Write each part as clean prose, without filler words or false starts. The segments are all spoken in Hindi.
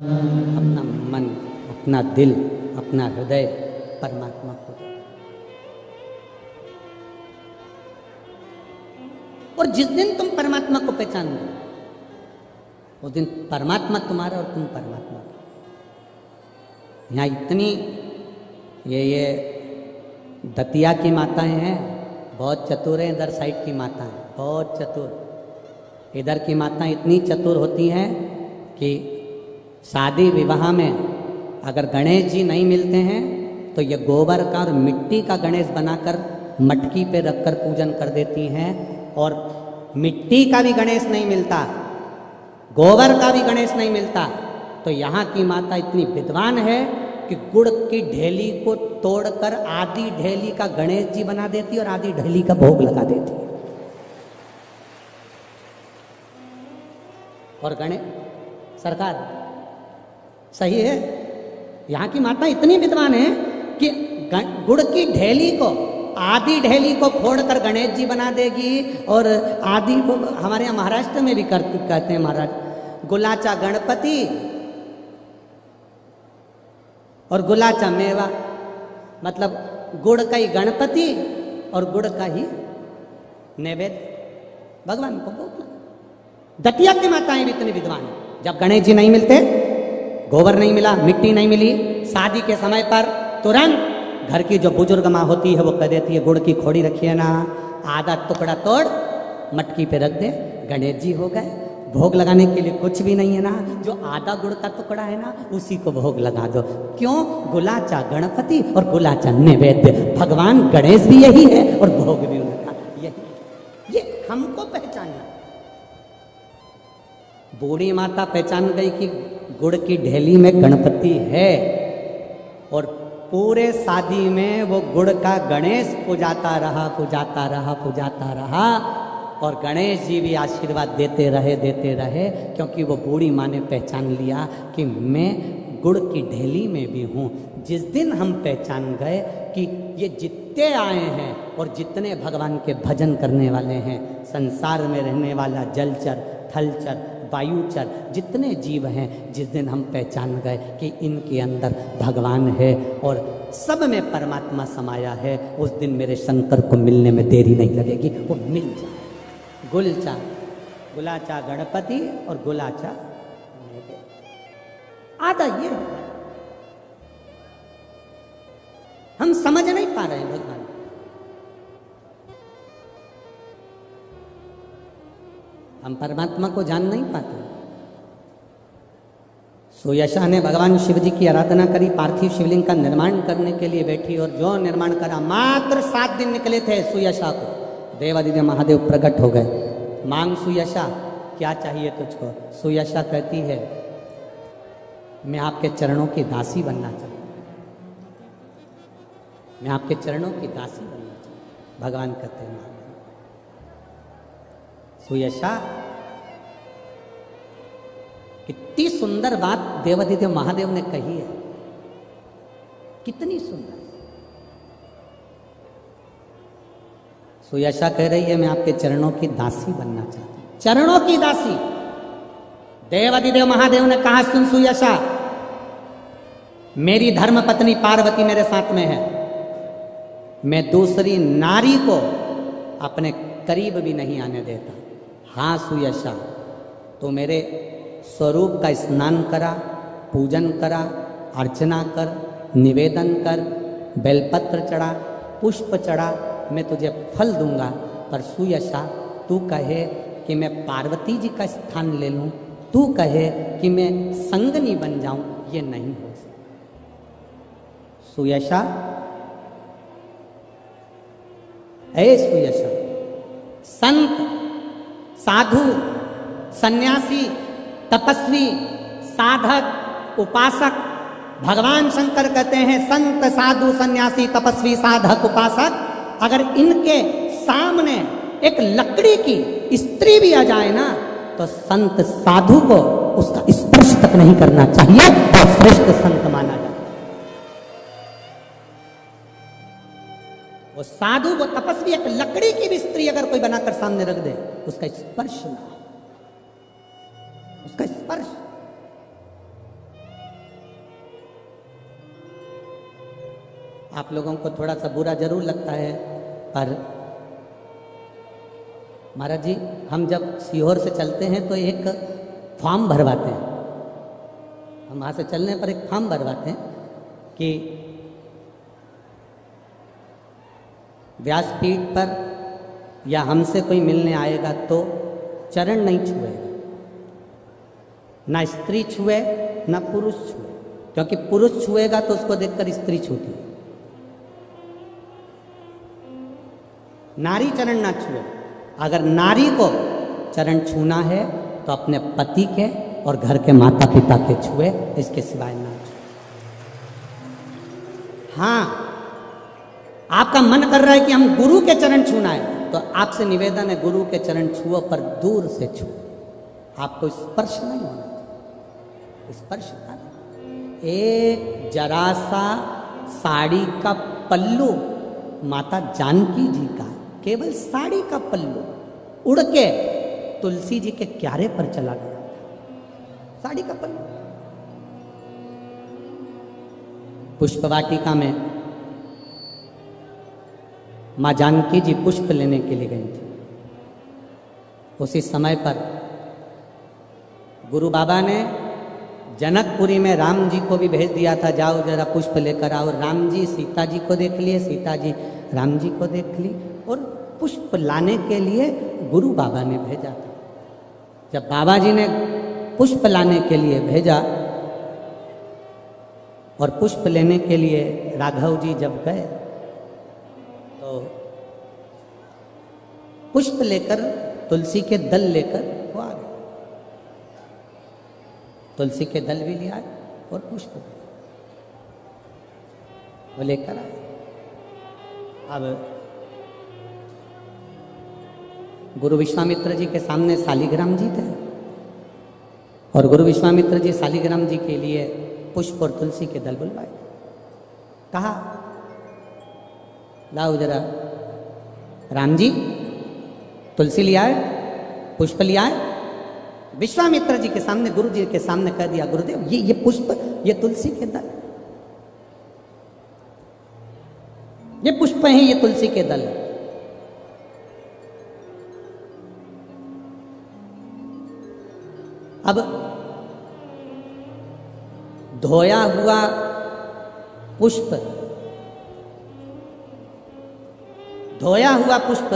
अपना मन, अपना दिल, अपना हृदय परमात्मा को दे। और जिस दिन तुम परमात्मा को पहचान लो, उस दिन परमात्मा तुम्हारा और तुम परमात्मा का। यहाँ इतनी ये दतिया की माताएं हैं, बहुत चतुर हैं। इधर साइड की माताएं बहुत चतुर। इधर की माताएं इतनी चतुर होती हैं कि शादी विवाह में अगर गणेश जी नहीं मिलते हैं तो ये गोबर का और मिट्टी का गणेश बनाकर मटकी पे रखकर पूजन कर देती हैं। और मिट्टी का भी गणेश नहीं मिलता, गोबर का भी गणेश नहीं मिलता, तो यहाँ की माता इतनी विद्वान है कि गुड़ की ढेली को तोड़कर आधी ढेली का गणेश जी बना देती और आधी ढेली का भोग लगा देती। और गणेश सरकार सही है, यहाँ की माता इतनी विद्वान है कि गुड़ की ढेली को, आधी ढेली को फोड़कर गणेश जी बना देगी और आधी को, हमारे यहाँ महाराष्ट्र में भी कहते हैं महाराज, गुलाचा गणपति और गुलाचा मेवा, मतलब गुड़ का ही गणपति और गुड़ का ही नैवेद्य भगवान को भोग लगा। दतिया की माताएं भी इतनी विद्वान है। जब गणेश जी नहीं मिलते, गोबर नहीं मिला, मिट्टी नहीं मिली, शादी के समय पर तुरंत घर की जो बुजुर्ग माँ होती है वो कह देती है गुड़ की खोड़ी रखिए ना, आधा टुकड़ा तोड़ मटकी पे रख दे, गणेश जी हो गए। भोग लगाने के लिए कुछ भी नहीं है ना, जो आधा गुड़ का टुकड़ा है ना उसी को भोग लगा दो। क्यों? गुलाचा गणपति और गुलाचा नैवेद्य, भगवान गणेश भी यही है और भोग भी उनका यही। ये हमको पहचानना। बूढ़ी माता पहचान गई कि गुड़ की ढेली में गणपति है और पूरे शादी में वो गुड़ का गणेश पूजाता रहा, पूजाता रहा, पूजाता रहा। और गणेश जी भी आशीर्वाद देते रहे, क्योंकि वो बूढ़ी माँ ने पहचान लिया कि मैं गुड़ की ढेली में भी हूँ। जिस दिन हम पहचान गए कि ये जितने आए हैं और जितने भगवान के भजन करने वाले हैं, संसार में रहने वाला जलचर, थलचर, वायुचर, जितने जीव हैं, जिस दिन हम पहचान गए कि इनके अंदर भगवान है और सब में परमात्मा समाया है, उस दिन मेरे शंकर को मिलने में देरी नहीं लगेगी, वो मिल जाए। गुलाचा गणपति और गुलाचा आधा ये हम समझ नहीं पा रहे हैं भगवान। हम परमात्मा को जान नहीं पाते। सुयशा ने भगवान शिव जी की आराधना करी, पार्थिव शिवलिंग का निर्माण करने के लिए बैठी और जो निर्माण करा, मात्र 7 दिन निकले थे सुयशा को, देवादिदेव महादेव प्रकट हो गए। मांग सुयशा, क्या चाहिए तुझको? सुयशा कहती है मैं आपके चरणों की दासी बनना चाहती हूँ, मैं आपके चरणों की दासी बनना चाहती हूँ। भगवान कहते हैं सुयशा, कितनी सुंदर बात देवादिदेव महादेव ने कही है, कितनी सुंदर। सुयशा कह रही है मैं आपके चरणों की दासी बनना चाहती हूँ, चरणों की दासी। देवादिदेव महादेव ने कहा सुन सुयशा, मेरी धर्म पत्नी पार्वती मेरे साथ में है, मैं दूसरी नारी को अपने करीब भी नहीं आने देता। हाँ सुयशा, तो मेरे स्वरूप का स्नान करा, पूजन करा, अर्चना कर, निवेदन कर, बेलपत्र चढ़ा, पुष्प चढ़ा, मैं तुझे फल दूंगा। पर सुयशा तू कहे कि मैं पार्वती जी का स्थान ले लूं, तू कहे कि मैं संगनी बन जाऊं, ये नहीं हो सकता। सुयशा, ऐ सुयशा, संत, साधु, सन्यासी, तपस्वी, साधक, उपासक, भगवान शंकर कहते हैं संत, साधु, सन्यासी, तपस्वी, साधक, उपासक, अगर इनके सामने एक लकड़ी की स्त्री भी आ जाए ना तो संत साधु को उसका स्पर्श तक नहीं करना चाहिए और श्रेष्ठ संत माना जाए। वो साधु, वो तपस्वी, एक लकड़ी की भी स्त्री अगर कोई बनाकर सामने रख दे, उसका स्पर्श ना, उसका स्पर्श। आप लोगों को थोड़ा सा बुरा जरूर लगता है, पर महाराज जी हम जब सीहोर से चलते हैं तो एक फॉर्म भरवाते हैं। हम वहाँ से चलने पर एक फॉर्म भरवाते हैं कि व्यासपीठ पर या हमसे कोई मिलने आएगा तो चरण नहीं छुएगा, ना स्त्री छुए ना पुरुष छुए, क्योंकि पुरुष छुएगा तो उसको देखकर स्त्री छूती है। नारी चरण ना छुए, अगर नारी को चरण छूना है तो अपने पति के और घर के माता पिता के छुए, इसके सिवाय ना छुए। हाँ, आपका मन कर रहा है कि हम गुरु के चरण छूना है, तो आपसे निवेदन है गुरु के चरण छुओ, पर दूर से छुओ, आपको स्पर्श नहीं होना चाहिए। स्पर्श का एक जरा सा साड़ी का पल्लू माता जानकी जी का, केवल साड़ी का पल्लू उड़ के तुलसी जी के क्यारे पर चला गया। साड़ी का पल्लू। पुष्प वाटिका में मां जानकी जी पुष्प लेने के लिए गई थी। उसी समय पर गुरु बाबा ने जनकपुरी में राम जी को भी भेज दिया था, जाओ जरा पुष्प लेकर आओ। राम जी सीता जी को देख लिए, सीता जी राम जी को देख ली, और पुष्प लाने के लिए गुरु बाबा ने भेजा था। जब बाबा जी ने पुष्प लाने के लिए भेजा और पुष्प लेने के लिए राघव जी जब गए तो पुष्प लेकर, तुलसी के दल लेकर वो आ गए। तुलसी के दल भी ले आए और पुष्प भी वो लेकर आए। अब गुरु विश्वामित्र जी के सामने शालिग्राम जी थे, और गुरु विश्वामित्र जी शालिग्राम जी के लिए पुष्प और तुलसी के दल बुलवाए। कहा लाओ जरा, राम जी तुलसी लिया है, पुष्प लिया है। विश्वामित्र जी के सामने, गुरु जी के सामने कह दिया, गुरुदेव ये पुष्प, ये तुलसी के दल, ये पुष्प हैं, ये तुलसी के दल। अब धोया हुआ पुष्प, धोया हुआ पुष्प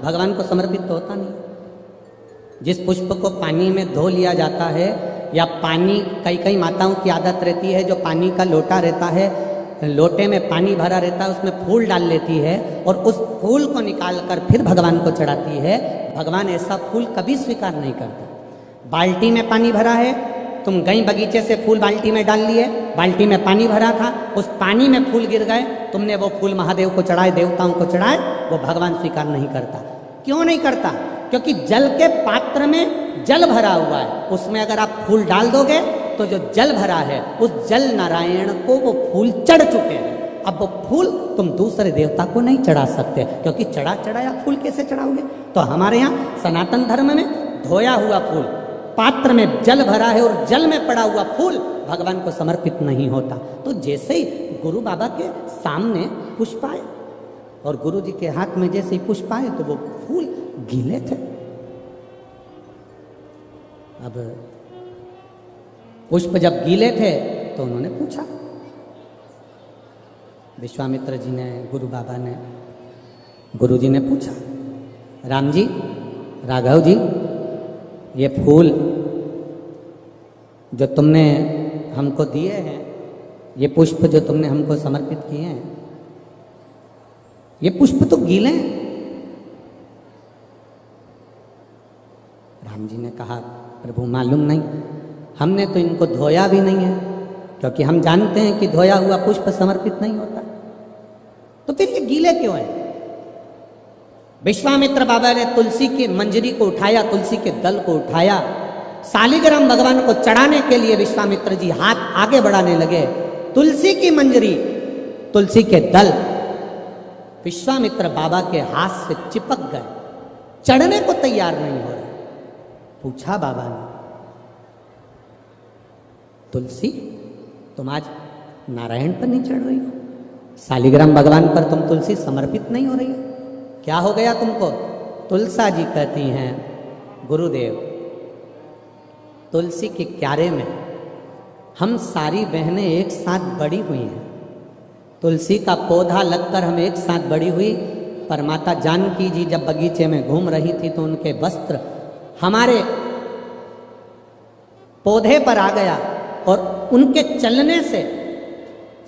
भगवान को समर्पित तो होता नहीं। जिस पुष्प को पानी में धो लिया जाता है, या पानी, कई कई माताओं की आदत रहती है, जो पानी का लोटा रहता है, लोटे में पानी भरा रहता है, उसमें फूल डाल लेती है और उस फूल को निकालकर फिर भगवान को चढ़ाती है। भगवान ऐसा फूल कभी स्वीकार नहीं करता। बाल्टी में पानी भरा है, तुम गई बगीचे से फूल बाल्टी में डाल लिए, बाल्टी में पानी भरा था, उस पानी में फूल गिर गए, तुमने वो फूल महादेव को चढ़ाए, देवताओं को चढ़ाए, वो भगवान स्वीकार नहीं करता। क्यों नहीं करता? क्योंकि जल के पात्र में जल भरा हुआ है, उसमें अगर आप फूल डाल दोगे तो जो जल भरा है उस जल नारायण को वो फूल चढ़ चुके हैं। अब वो फूल तुम दूसरे देवता को नहीं चढ़ा सकते, क्योंकि चढ़ाया फूल कैसे चढ़ाओगे? तो हमारे यहाँ सनातन धर्म में धोया हुआ फूल, पात्र में जल भरा है और जल में पड़ा हुआ फूल भगवान को समर्पित नहीं होता। तो जैसे ही गुरु बाबा के सामने पुष्प आए और गुरु जी के हाथ में जैसे ही पुष्प आए तो वो फूल गीले थे। अब पुष्प जब गीले थे तो उन्होंने पूछा, विश्वामित्र जी ने, गुरु बाबा ने, गुरु जी ने पूछा, राम जी, राघव जी, ये फूल जो तुमने हमको दिए हैं, ये पुष्प जो तुमने हमको समर्पित किए हैं, ये पुष्प तो गीले हैं। राम जी ने कहा, प्रभु मालूम नहीं, हमने तो इनको धोया भी नहीं है, क्योंकि हम जानते हैं कि धोया हुआ पुष्प समर्पित नहीं होता, तो फिर ये गीले क्यों है? विश्वामित्र बाबा ने तुलसी की मंजरी को उठाया, तुलसी के दल को उठाया, शालिग्राम भगवान को चढ़ाने के लिए विश्वामित्र जी हाथ आगे बढ़ाने लगे। तुलसी की मंजरी, तुलसी के दल विश्वामित्र बाबा के हाथ से चिपक गए, चढ़ने को तैयार नहीं हो रहे। पूछा बाबा ने, तुलसी तुम आज नारायण पर नहीं चढ़ रही हो, शालिग्राम भगवान पर तुम तुलसी समर्पित नहीं हो रही है, क्या हो गया तुमको? तुलसा जी कहती हैं, गुरुदेव तुलसी के क्यारे में हम सारी बहनें एक साथ बड़ी हुई हैं, तुलसी का पौधा लगकर हम एक साथ बड़ी हुई, पर माता जानकी जी जब बगीचे में घूम रही थी तो उनके वस्त्र हमारे पौधे पर आ गया और उनके चलने से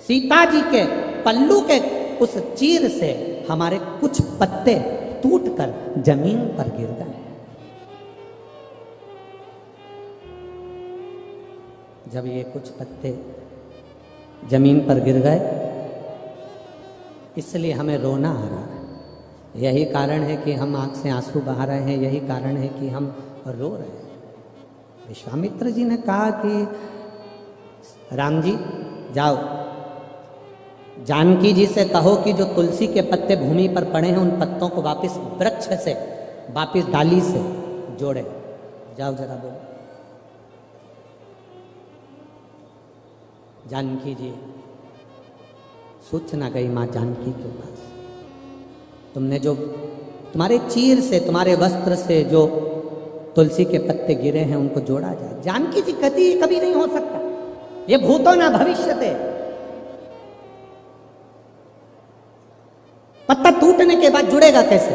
सीता जी के पल्लू के उस चीर से हमारे कुछ पत्ते टूटकर जमीन पर गिर गए। जब ये कुछ पत्ते जमीन पर गिर गए इसलिए हमें रोना आ रहा है, यही कारण है कि हम आंख से आंसू बहा रहे हैं, यही कारण है कि हम रो रहे हैं। विश्वामित्र जी ने कहा कि राम जी जाओ, जानकी जी से कहो कि जो तुलसी के पत्ते भूमि पर पड़े हैं उन पत्तों को वापस वृक्ष से, वापस डाली से जोड़े। जाओ जरा बोलो। जानकी जी सूचना गई मां जानकी के पास, तुमने जो तुम्हारे चीर से, तुम्हारे वस्त्र से जो तुलसी के पत्ते गिरे हैं उनको जोड़ा जाए। जानकी जी कहती ये कभी नहीं हो सकता, ये भूतो ना भविष्यते। पत्ता टूटने के बाद जुड़ेगा कैसे?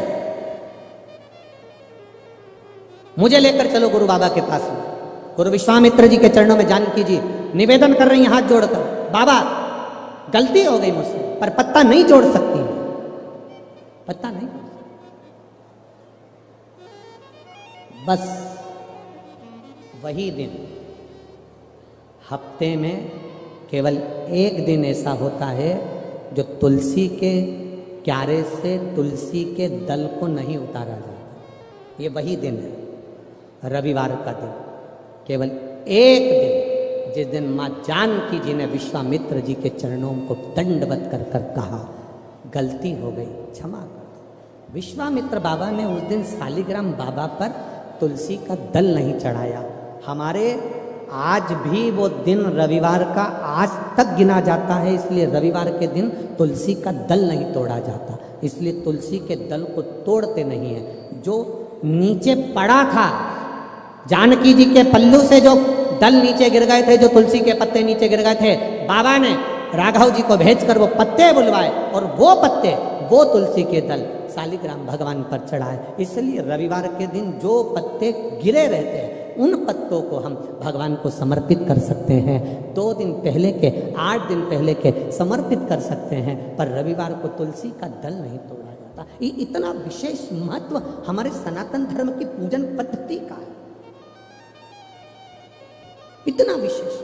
मुझे लेकर चलो गुरु बाबा के पास में। गुरु विश्वामित्र जी के चरणों में जानकी जी निवेदन कर रही हैं हाथ जोड़कर, बाबा गलती हो गई मुझसे, पर पत्ता नहीं जोड़ सकती मैं, पत्ता नहीं। बस वही दिन, हफ्ते में केवल एक दिन ऐसा होता है जो तुलसी के क्यारे से तुलसी के दल को नहीं उतारा जाता। ये वही दिन है, रविवार का दिन, केवल एक दिन, जिस दिन मां जानकी जी ने विश्वामित्र जी के चरणों को दंडवत कर कर कहा गलती हो गई, क्षमा कर दो। विश्वामित्र बाबा ने उस दिन शालिग्राम बाबा पर तुलसी का दल नहीं चढ़ाया। हमारे आज भी वो दिन रविवार का आज तक गिना जाता है, इसलिए रविवार के दिन तुलसी का दल नहीं तोड़ा जाता, इसलिए तुलसी के दल को तोड़ते नहीं है। जो नीचे पड़ा था, जानकी जी के पल्लू से जो दल नीचे गिर गए थे, जो तुलसी के पत्ते नीचे गिर गए थे, बाबा ने राघव जी को भेजकर वो पत्ते बुलवाए और वो पत्ते, वो तुलसी के दल शालिग्राम भगवान पर चढ़ाए। इसलिए रविवार के दिन जो पत्ते गिरे रहते हैं उन पत्तों को हम भगवान को समर्पित कर सकते हैं। 2 दिन पहले के, 8 दिन पहले के समर्पित कर सकते हैं, पर रविवार को तुलसी का दल नहीं तोड़ा जाता। ये इतना विशेष महत्व हमारे सनातन धर्म की पूजन पद्धति का है, इतना विशेष।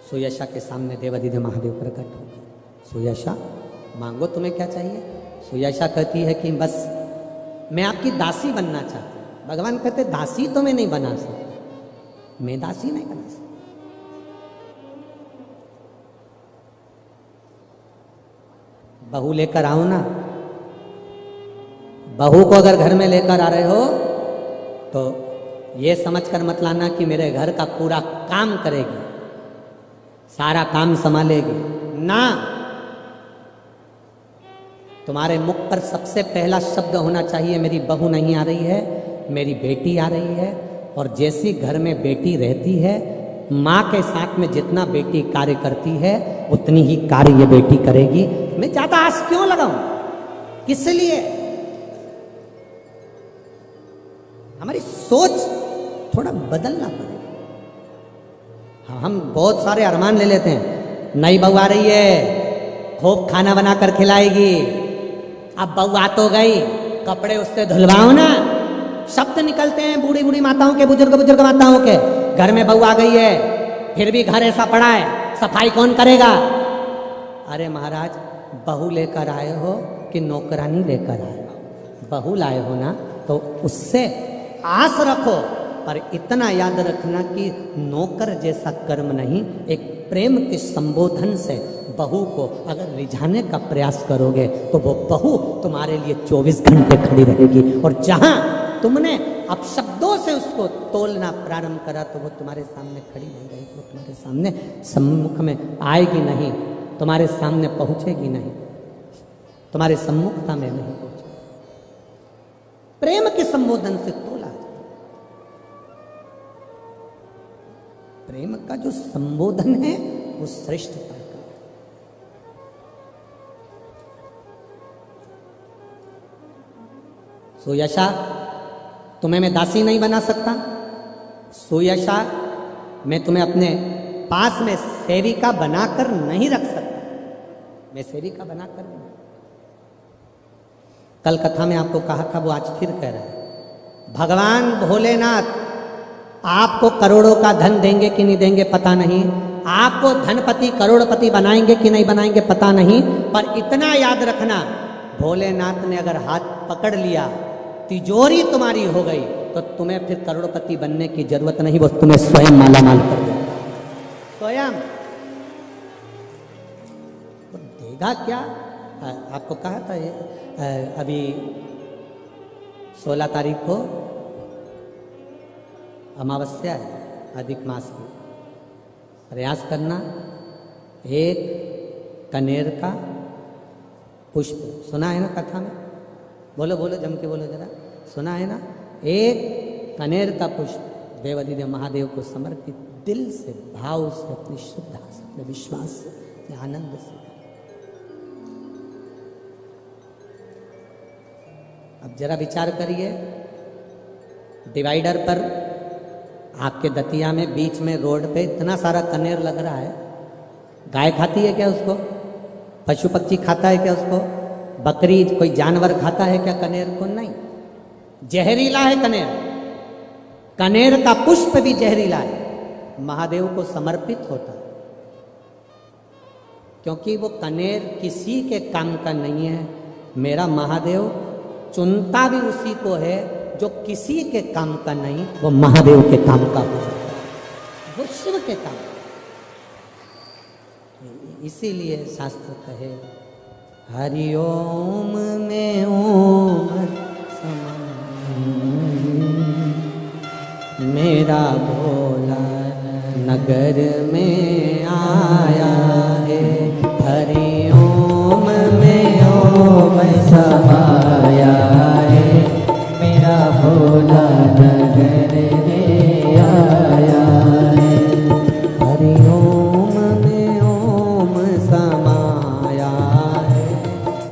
सुयशा के सामने देवाधिदेव महादेव प्रकट हो गए। सुयशा मांगो तुम्हें क्या चाहिए? सुयशा कहती है कि बस मैं आपकी दासी बनना चाहती हूँ। भगवान कहते दासी तो मैं नहीं बना सकता, मैं दासी नहीं बना सकता। बहू लेकर आओ ना। बहू को अगर घर में लेकर आ रहे हो तो ये समझकर मत लाना कि मेरे घर का पूरा काम करेगी, सारा काम संभालेगी ना। तुम्हारे मुख पर सबसे पहला शब्द होना चाहिए मेरी बहू नहीं आ रही है, मेरी बेटी आ रही है। और जैसी घर में बेटी रहती है, माँ के साथ में जितना बेटी कार्य करती है उतनी ही कार्य ये बेटी करेगी। मैं ज्यादा आस क्यों लगाऊं? किस लिए? हमारी सोच थोड़ा बदलना पड़ेगा। हाँ, हम बहुत सारे अरमान ले लेते हैं, नई बहू आ रही है, खूब खाना बना कर खिलाएगी। अब बहू आ तो गई, कपड़े उससे धुलवाओ ना। शब्द निकलते हैं बूढ़ी बूढ़ी माताओं के, बुजुर्ग माताओं के, घर में बहू आ गई है फिर भी घर ऐसा पड़ा है, सफाई कौन करेगा? अरे महाराज, बहू लेकर आए हो कि नौकरानी लेकर आए हो? बहू लाए हो ना तो उससे आस रखो, पर इतना याद रखना कि नौकर जैसा कर्म नहीं, एक प्रेम के संबोधन से बहू को अगर रिझाने का प्रयास करोगे तो वो बहू तुम्हारे लिए 24 घंटे खड़ी रहेगी। और जहां तुमने अपशब्दों से उसको तोलना प्रारंभ करा तो वो तुम्हारे सामने खड़ी नहीं रहेगी, वो तुम्हारे सामने सम्मुख में आएगी नहीं, तुम्हारे सामने पहुंचेगी नहीं, तुम्हारे सम्मुखता में नहीं पहुंचेगी। प्रेम के संबोधन से तोला। प्रेम का जो संबोधन है वो श्रेष्ठता का। सुयशा, तुम्हें मैं दासी नहीं बना सकता। सुयशा, मैं तुम्हें अपने पास में सेविका बनाकर नहीं रख सकता। मैं सेविका बनाकर नहीं। कल कथा में आपको कहा था, वो आज फिर कह रहा है। भगवान भोलेनाथ आपको करोड़ों का धन देंगे कि नहीं देंगे पता नहीं, आपको धनपति करोड़पति बनाएंगे कि नहीं बनाएंगे पता नहीं, पर इतना याद रखना, भोलेनाथ ने अगर हाथ पकड़ लिया, तिजोरी तुम्हारी हो गई, तो तुम्हें फिर करोड़पति बनने की जरूरत नहीं, वो तुम्हें स्वयं मालामाल कर देगा। स्वयं तो देगा क्या? आपको कहा था अभी 16 तारीख को अमावस्या है अधिक मास की। प्रयास करना, एक कनेर का पुष्प, सुना है ना कथा में? बोलो बोलो, जम के बोलो जरा, सुना है ना? एक कनेर का पुष्प देवाधिदेव महादेव को समर्पित, दिल से, भाव से, अपनी श्रद्धा से, अपने विश्वास से, अपने आनंद से। अब जरा विचार करिए, डिवाइडर पर आपके दतिया में बीच में रोड पे इतना सारा कनेर लग रहा है, गाय खाती है क्या उसको? पशु पक्षी खाता है क्या उसको? बकरी, कोई जानवर खाता है क्या कनेर को? नहीं, जहरीला है कनेर। कनेर का पुष्प भी जहरीला है, महादेव को समर्पित होता है, क्योंकि वो कनेर किसी के काम का नहीं है। मेरा महादेव चुनता भी उसी को है जो किसी के काम का नहीं, वो महादेव के काम का हो जाता है, वो शिव के काम। इसीलिए शास्त्र कहे, हरिओम में ओम समान, मेरा भोला नगर में आया।